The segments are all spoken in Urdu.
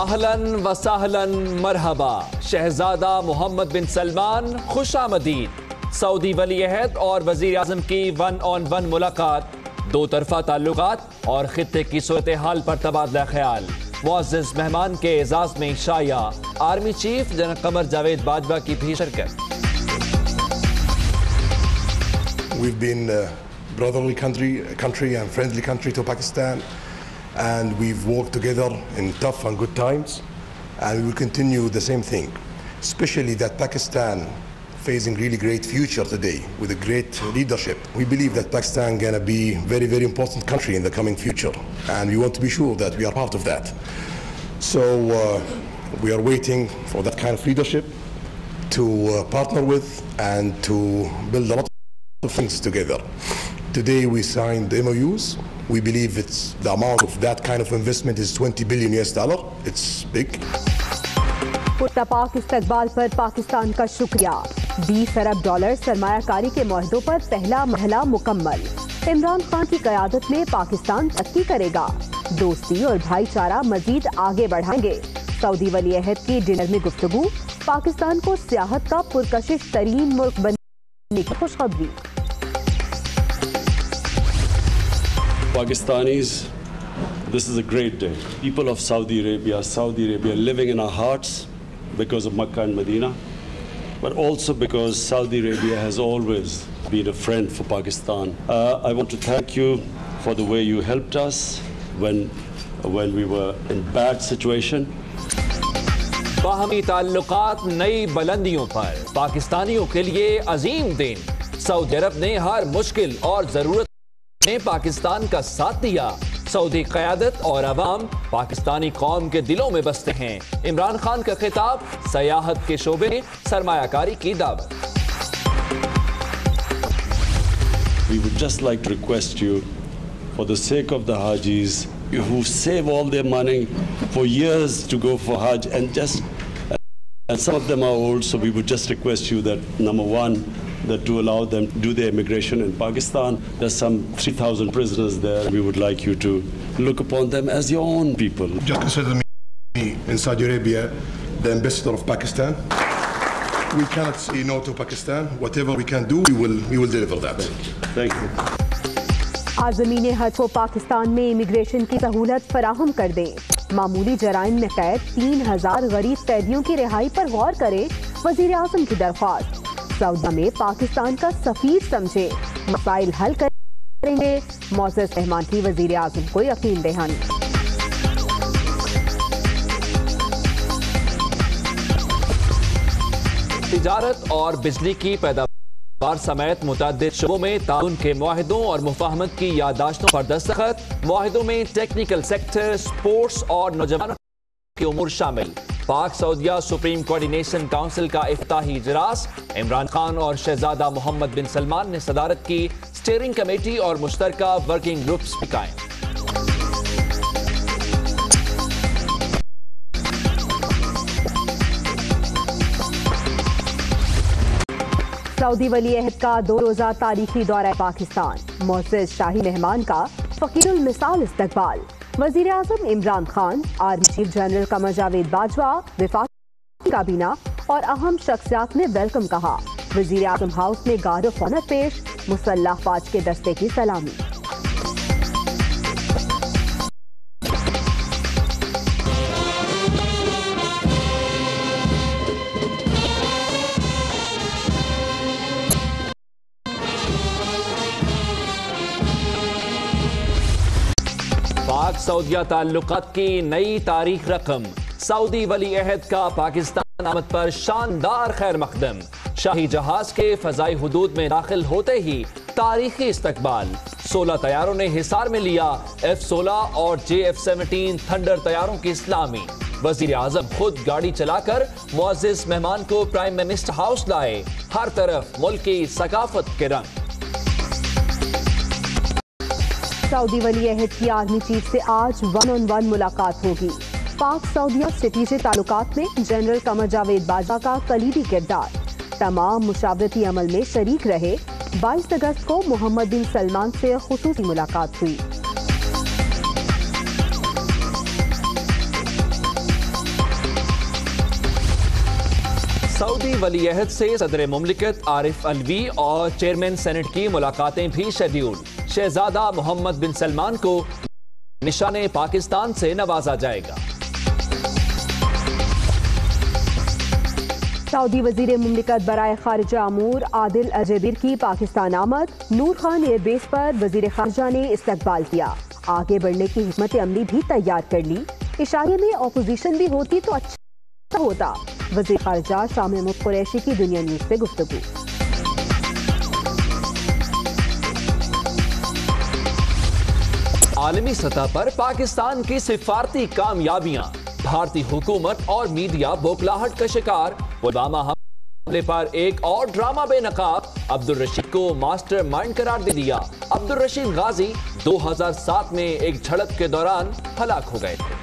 اہلاً و سہلاً مرحبا، شہزادہ محمد بن سلمان خوش آمدید۔ سعودی ولی عہد اور وزیر اعظم کی 1 on 1 ملاقات، دو طرفہ تعلقات اور خطے کی صورتحال پر تبادلہ خیال۔ معزز مہمان کے اعزاز میں شایع army chief general Qamar Javed Bajwa کی بھی شرکت۔ We've been a brotherly country and friendly country to Pakistan, and we've worked together in tough and good times, and we will continue the same thing, especially that Pakistan facing really great future today with a great leadership. We believe that Pakistan going to be very, very important country in the coming future, and we want to be sure that we are part of that. So we are waiting for that kind of leadership to partner with and to build a lot of things together. Today we signed MOUs. We believe the amount of that kind of investment is $20 billion. It's big. پاک استقبال پر پاکستان کا شکریہ۔ $20 ارب سرمایہ کاری کے معاہدوں پر پہلا مرحلہ مکمل۔ عمران خان کی قیادت میں پاکستان ترقی کرے گا، دوستی اور بھائی چارہ مزید آگے بڑھائیں گے۔ سعودی ولی عہد کی ڈنر میں گفتگو، پاکستان کو سیاحت کا پرکشش ترین ملک بننے کی خوشخبری۔ Pakistanis, this is a great day. People of Saudi Arabia living in our hearts because of Makkah and Medina, but also because Saudi Arabia has always been a friend for Pakistan. I want to thank you for the way you helped us when we were in bad situation. باہمی تعلقات نئی بلندیوں پر، پاکستانیوں کے لیے عظیم دن۔ سعودی عرب نے ہر مشکل اور ضرورت میں پاکستان کا ساتھ دیا۔ سعودی قیادت اور عوام پاکستانی قوم کے دلوں میں بستے ہیں۔ عمران خان کا خطاب، سیاحت کے شعبے میں سرمایہ کاری کی دعوت۔ We would just like to request you, for the sake of the Hajis who save all their money for years to go for Hajj, and some of them are old, so we would just request you that, number one, that to allow them to do their immigration in Pakistan. There's some 3,000 prisoners there. We would like you to look upon them as your own people. Just consider me in Saudi Arabia the ambassador of Pakistan. We cannot say no to Pakistan. Whatever we can do, we will deliver that. Thank you. عازمین حج کو پاکستان میں امیگریشن کی سہولت فراہم کر دیں۔ معمولی جرائم میں قید 3,000 غریب قیدیوں کی رہائی پر غور کرے، وزیر اعظم کی درخواست۔ سعودی میں پاکستان کا سفیر سمجھے، مسائل حل کریں گے، معزز مہمان کی وزیر اعظم کو یقین دہانی۔ تجارت اور بجلی کی پیداوار سمیت متعدد شعبوں میں تعاون کے معاہدوں اور مفاہمت کی یادداشتوں پر دستخط۔ معاہدوں میں ٹیکنیکل سیکٹر، سپورٹس اور نوجوانوں کے امور شامل۔ پاک سعودیہ سپریم کوارڈینیشن کونسل کا افتتاحی اجلاس، عمران خان اور شہزادہ محمد بن سلمان نے صدارت کی۔ اسٹیئرنگ کمیٹی اور مشترکہ ورکنگ گروپس بھی قائم۔ سعودی ولی عہد کا 2 روزہ تاریخی دورہ پاکستان، معزز شاہی مہمان کا فقیر المثال استقبال۔ وزیر اعظم Imran Khan, army chief general Qamar Javed Bajwa, وفاقی کابینہ اور اہم شخصیات نے ویلکم کہا۔ وزیر اعظم ہاؤس میں گارڈ آف آنر پیش، مسلح افواج کے دستے کی سلامی۔ پاک سعودیہ تعلقات کی نئی تاریخ رقم۔ سعودی ولی عہد کا پاکستان آمد پر شاندار خیر مقدم۔ شاہی جہاز کے فضائی حدود میں داخل ہوتے ہی تاریخی استقبال۔ 16 طیاروں نے حصار میں لیا F-16 اور JF-17 تھنڈر طیاروں کی اسلامی۔ وزیر اعظم خود گاڑی چلا کر معزز مہمان کو پرائم منسٹر ہاؤس لائے۔ ہر طرف ملک کی ثقافت کے رنگ۔ سعودی ولی عہد کی آرمی چیف سے آج 1 on 1 ملاقات ہوگی۔ پاک سعودیہ اسٹریٹجک تعلقات میں جنرل قمر جاوید باجوہ کا کلیدی کردار۔ تمام مشاورتی عمل میں شریک رہے۔ 22 اگست کو محمد بن سلمان سے خصوصی ملاقات ہوئی۔ سعودی ولی عہد سے صدر مملکت عارف علوی اور چیئرمین سینٹ کی ملاقاتیں بھی شیڈیول. شہزادہ محمد بن سلمان کو نشان پاکستان سے نوازا جائے گا. سعودی وزیر مملکت برائے خارجہ امور عادل الجبیر کی پاکستان آمد. نور خان ایئر بیس پر وزیر خارجہ نے استقبال کیا. آگے بڑھنے کی حکمت عملی بھی تیار کر لی. اشارے میں اپوزیشن بھی ہوتی تو اچھا ہوتا. وزیر خارجہ شاہ محمود قریشی کی دنیا نیوز سے گفتگو. عالمی سطح پر پاکستان کی سفارتی کامیابیاں. بھارتی حکومت اور میڈیا بوکھلاہٹ کا شکار. پلوامہ حملے پر ایک اور ڈرامہ بے نقاب. عبدالرشید کو ماسٹر مائنڈ قرار دے دیا. عبدالرشید غازی 2007 میں ایک جھڑپ کے دوران ہلاک ہو گئے تھے.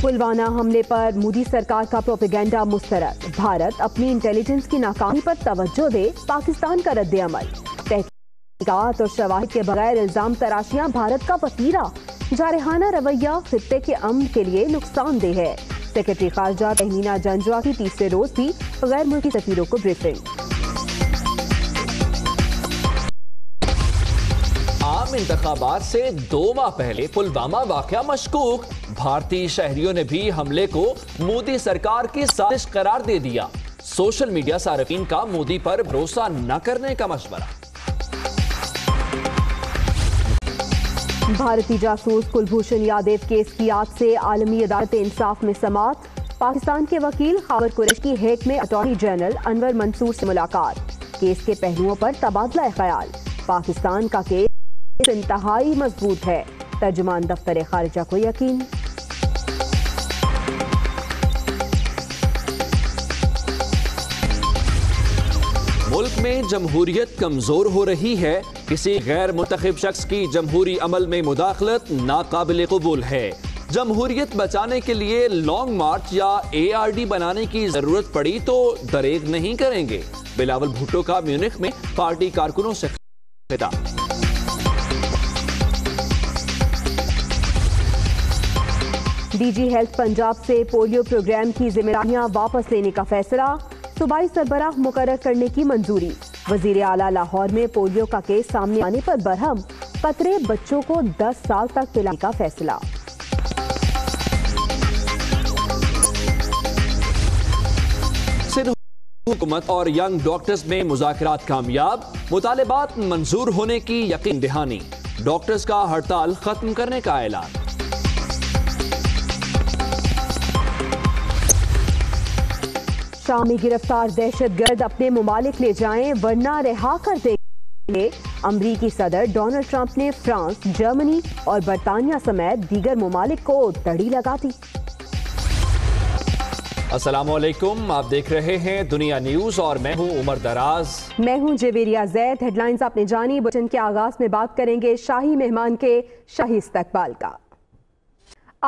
پلوامہ حملے پر مودی سرکار کا پروپیگنڈا مسترد. بھارت اپنی انٹیلیجنس کی ناکامی پر توجہ دے. پاکستان کا رد عمل. تحقیقات اور شواہد کے بغیر الزام تراشیاں بھارت کا وتیرہ. جارحانہ رویہ خطے کے امن کے لیے نقصان دہ ہے. سیکرٹری خارجہ تہمینہ جنجوا کی تیسرے روز بھی غیر ملکی سفیروں کو بریفنگ. عام انتخابات سے 2 ماہ پہلے پلوامہ واقعہ مشکوک. بھارتی شہریوں نے بھی حملے کو مودی سرکار کی سازش قرار دے دیا. سوشل میڈیا صارفین کا مودی پر بھروسہ نہ کرنے کا مشورہ. بھارتی جاسوس کلبھوشن یادیو کیس کی یاد سے عالمی عدالت انصاف میں سماعت. پاکستان کے وکیل خاور قریشی کی ہیگ میں اٹارنی جنرل انور منصور سے ملاقات. کیس کے پہلوؤں پر تبادلہ خیال. پاکستان کا کیس انتہائی مضبوط ہے. ترجمان دفتر خارجہ کو یقین. ملک میں جمہوریت کمزور ہو رہی ہے. کسی غیر منتخب شخص کی جمہوری عمل میں مداخلت ناقابل قبول ہے. جمہوریت بچانے کے لیے لانگ مارچ یا ARD بنانے کی ضرورت پڑی تو دریغ نہیں کریں گے. بلاول بھٹو کا میونخ میں پارٹی کارکنوں سے خطاب. ڈی جی ہیلتھ پنجاب سے پولیو پروگرام کی ذمہ داریاں واپس لینے کا فیصلہ. صوبائی سربراہ مقرر کرنے کی منظوری. وزیر اعلیٰ لاہور میں پولیو کا کیس سامنے آنے پر برہم. قطرے بچوں کو 10 سال تک پلانے کا فیصلہ. سندھ حکومت اور ینگ ڈاکٹرز میں مذاکرات کامیاب. مطالبات منظور ہونے کی یقین دہانی. ڈاکٹرز کا ہڑتال ختم کرنے کا اعلان. شام میں گرفتار دہشت گرد اپنے ممالک لے جائیں ورنہ رہا کر دیں گے. امریکی صدر ڈونلڈ ٹرمپ نے فرانس، جرمنی اور برطانیہ سمیت دیگر ممالک کو دڑی لگا دی. السلام علیکم، آپ دیکھ رہے ہیں دنیا نیوز اور میں ہوں عمر دراز. میں ہوں جویریہ زید. ہیڈ لائنز اپنے جانی. بلٹن کے آغاز میں بات کریں گے شاہی مہمان کے شاہی استقبال کا.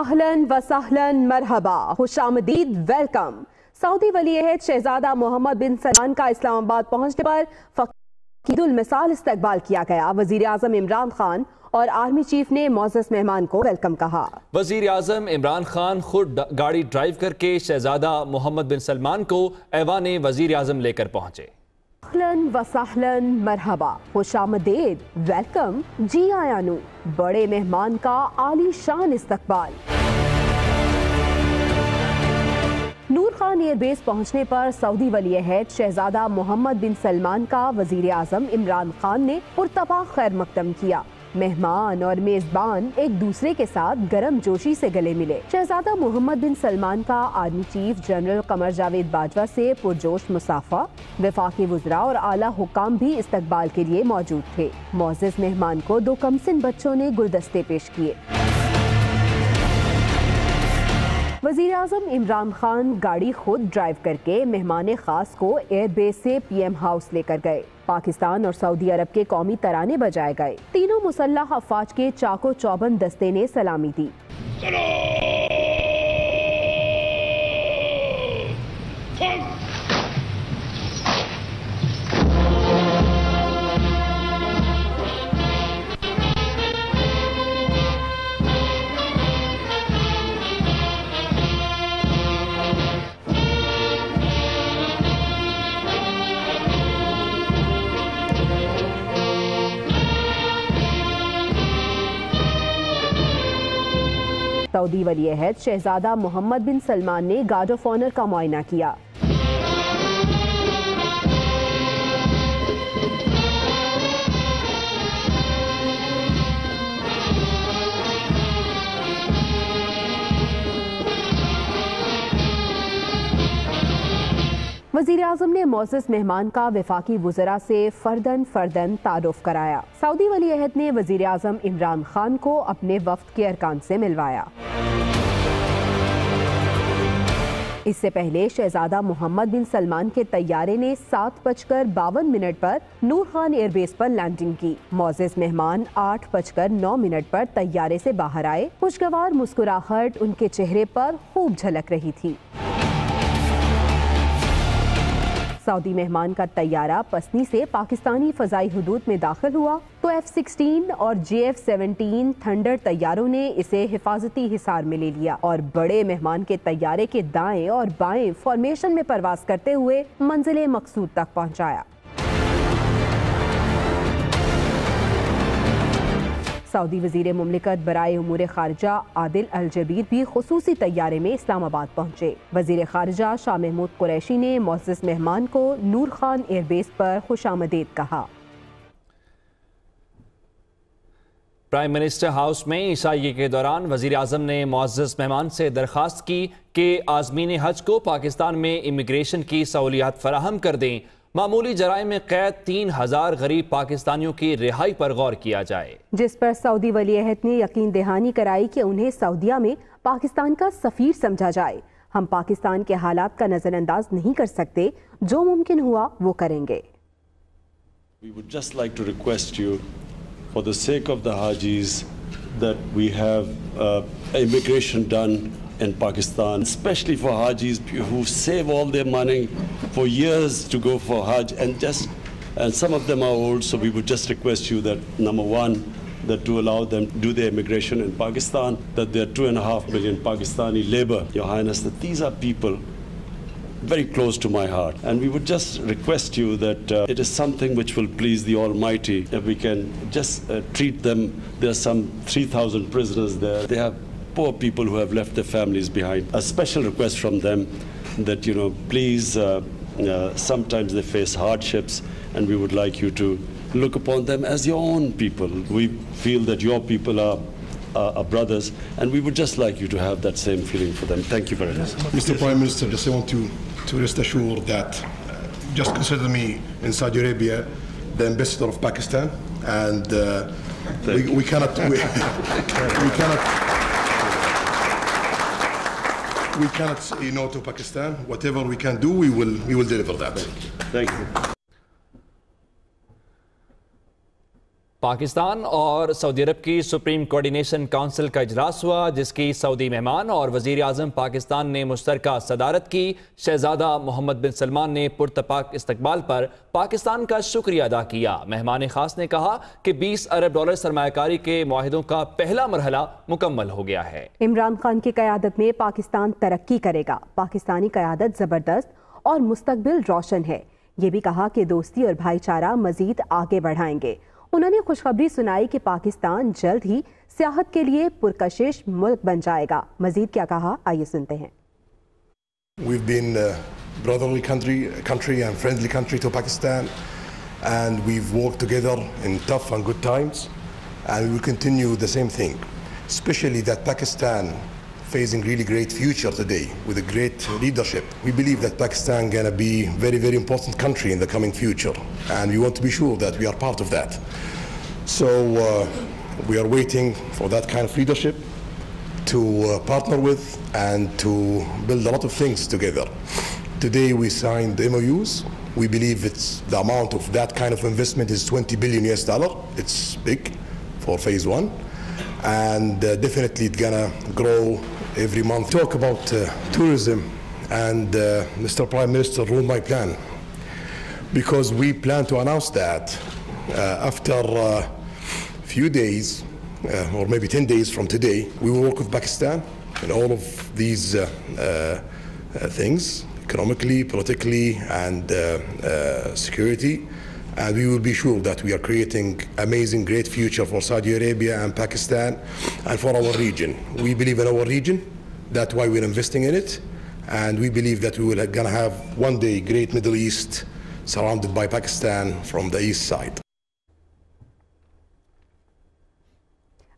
اہلن و سہلن، مرحبا، خوش آمدید، ویلکم. سعودی ولی عہد شہزادہ محمد بن سلمان کا اسلام آباد پہنچنے پر فقید المثال استقبال کیا گیا. وزیر اعظم عمران خان اور آرمی چیف نے معزز مہمان کو ویلکم کہا. وزیر اعظم عمران خان خود گاڑی ڈرائیو کر کے شہزادہ محمد بن سلمان کو ایوان وزیر اعظم لے کر پہنچے. اہلن و سہلن، مرحبا، خوش آمدید، ویلکم، جی آیا نو. بڑے مہمان کا عالی شان استقبال. نور خان ایئر بیس پہنچنے پر سعودی ولی عہد شہزادہ محمد بن سلمان کا وزیر اعظم عمران خان نے پرتپاک خیر مقدم کیا. مہمان اور میزبان ایک دوسرے کے ساتھ گرم جوشی سے گلے ملے. شہزادہ محمد بن سلمان کا army chief general Qamar Javed Bajwa سے پرجوش مصافحہ. وفاقی وزراء اور اعلیٰ حکام بھی استقبال کے لیے موجود تھے. معزز مہمان کو 2 کمسن بچوں نے گلدستے پیش کیے. وزیر اعظم عمران خان گاڑی خود ڈرائیو کر کے مہمان خاص کو ایئر بیس سے PM ہاؤس لے کر گئے. پاکستان اور سعودی عرب کے قومی ترانے بجائے گئے. تینوں مسلح افواج کے چاق و چوبند دستے نے سلامی دی. سعودی ولی عہد شہزادہ محمد بن سلمان نے گارڈ آف آنر کا معائنہ کیا۔ وزیر اعظم نے معزز مہمان کا وفاقی وزراء سے فرداً تعارف کرایا۔ سعودی ولی عہد نے وزیر اعظم عمران خان کو اپنے وفد کے ارکان سے ملوایا۔ اس سے پہلے شہزادہ محمد بن سلمان کے طیارے نے 7:52 پر نور خان ایئر بیس پر لینڈنگ کی۔ معزز مہمان 8:09 پر طیارے سے باہر آئے۔ خوشگوار مسکراہٹ ان کے چہرے پر خوب جھلک رہی تھی۔ سعودی مہمان کا طیارہ پسنی سے پاکستانی فضائی حدود میں داخل ہوا تو F-16 اور JF-17 تھنڈر طیاروں نے اسے حفاظتی حصار میں لے لیا اور بڑے مہمان کے طیارے کے دائیں اور بائیں فارمیشن میں پرواز کرتے ہوئے منزل مقصود تک پہنچایا۔ سعودی وزیر مملکت برائے امور خارجہ عادل الجبیر بھی خصوصی طیارے میں اسلام آباد پہنچے۔ وزیر خارجہ شاہ محمود قریشی نے معزز مہمان کو نور خان ایئر بیس پر خوش آمدید کہا۔ پرائم منسٹر ہاؤس میں عشائیے کے دوران وزیر اعظم نے معزز مہمان سے درخواست کی کہ عازمین حج کو پاکستان میں امیگریشن کی سہولیات فراہم کر دیں۔ معمولی جرائم میں قید 3000 غریب پاکستانیوں کی رہائی پر غور کیا جائے، جس پر سعودی ولی عہد نے یقین دہانی کرائی کہ انہیں سعودیہ میں پاکستان کا سفیر سمجھا جائے۔ ہم پاکستان کے حالات کا نظر انداز نہیں کر سکتے، جو ممکن ہوا وہ کریں گے۔ We would just like to request you, for the sake of the Hajis, that we have immigration done in Pakistan, especially for Hajis who save all their money for years to go for Hajj, and some of them are old, so we would just request you that, number one, that to allow them to do their immigration in Pakistan, that there are 2.5 million Pakistani labor, Your Highness, that these are people very close to my heart, and we would just request you that it is something which will please the Almighty if we can just treat them. There are some 3,000 prisoners there. They have poor people who have left their families behind. A special request from them that, please, sometimes they face hardships, and we would like you to look upon them as your own people. We feel that your people are brothers, and we would just like you to have that same feeling for them. Thank you very much. Mr. Prime Minister, just I want to rest assured that just consider me in Saudi Arabia the ambassador of Pakistan, and we cannot say no to Pakistan. Whatever we can do, we will deliver that. Thank you. Pakistan اور سعودی عرب کی سپریم کوارڈینیشن کونسل کا اجلاس ہوا، جس کی سعودی مہمان اور وزیر اعظم پاکستان نے مشترکہ صدارت کی۔ شہزادہ محمد بن سلمان نے پرتپاک استقبال پر پاکستان کا شکریہ ادا کیا۔ مہمان خاص نے کہا کہ $20 ارب سرمایہ کاری کے معاہدوں کا پہلا مرحلہ مکمل ہو گیا ہے۔ عمران خان کی قیادت میں پاکستان ترقی کرے گا، پاکستانی قیادت زبردست اور مستقبل روشن ہے۔ یہ بھی کہا کہ دوستی اور بھائی چارہ مزید آگے بڑھائیں گے۔ انہوں نے خوشخبری سنائی کہ پاکستان جلد ہی سیاحت کے لیے پرکشش ملک بن جائے گا۔ مزید کیا کہا، آئیے سنتے ہیں۔ We've been a brotherly country and friendly country to Pakistan, and we've worked together in tough and good times, and we will continue the same thing, especially that Pakistan facing really great future today with a great leadership. We believe that Pakistan going to be very, very important country in the coming future, and we want to be sure that we are part of that. So we are waiting for that kind of leadership to partner with and to build a lot of things together. Today we signed MOUs. We believe the amount of that kind of investment is $20 billion. It's big for phase one, and definitely it's gonna grow every month. Talk about tourism, and Mr. Prime Minister ruled my plan, because we plan to announce that after a few days, or maybe 10 days from today, we will work with Pakistan in all of these things, economically, politically, and security. and we will be sure that we are creating amazing, great future for Saudi Arabia and Pakistan and for our region. We believe in our region, that's why we're investing in it, and we believe that we will gonna have one day great Middle East surrounded by Pakistan from the east side.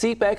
CPEC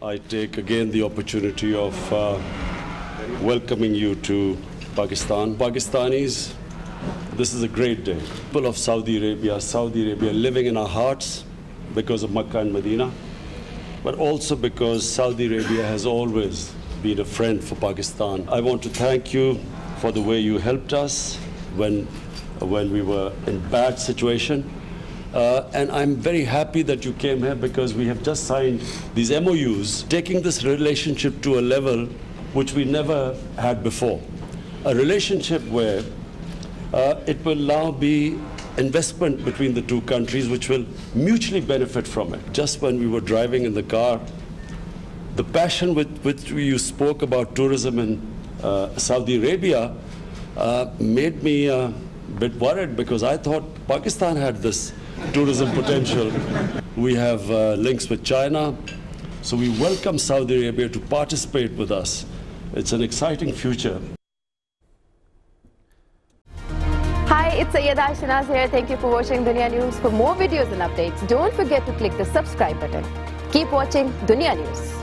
I take again the opportunity of welcoming you to Pakistan. Pakistanis, this is a great day. People of Saudi Arabia living in our hearts because of Makkah and Medina, but also because Saudi Arabia has always been a friend for Pakistan. I want to thank you for the way you helped us when we were in bad situation. And I'm very happy that you came here because we have just signed these MOUs, taking this relationship to a level which we never had before. A relationship where it will now be investment between the two countries which will mutually benefit from it. Just when we were driving in the car, the passion with which you spoke about tourism in Saudi Arabia made me a bit worried because I thought Pakistan had this tourism potential. We have links with China, so we welcome Saudi Arabia to participate with us. It's an exciting future. Hi, it's Sayyeda Shanaz here. Thank you for watching Dunya News. For more videos and updates, don't forget to click the subscribe button. Keep watching Dunya News.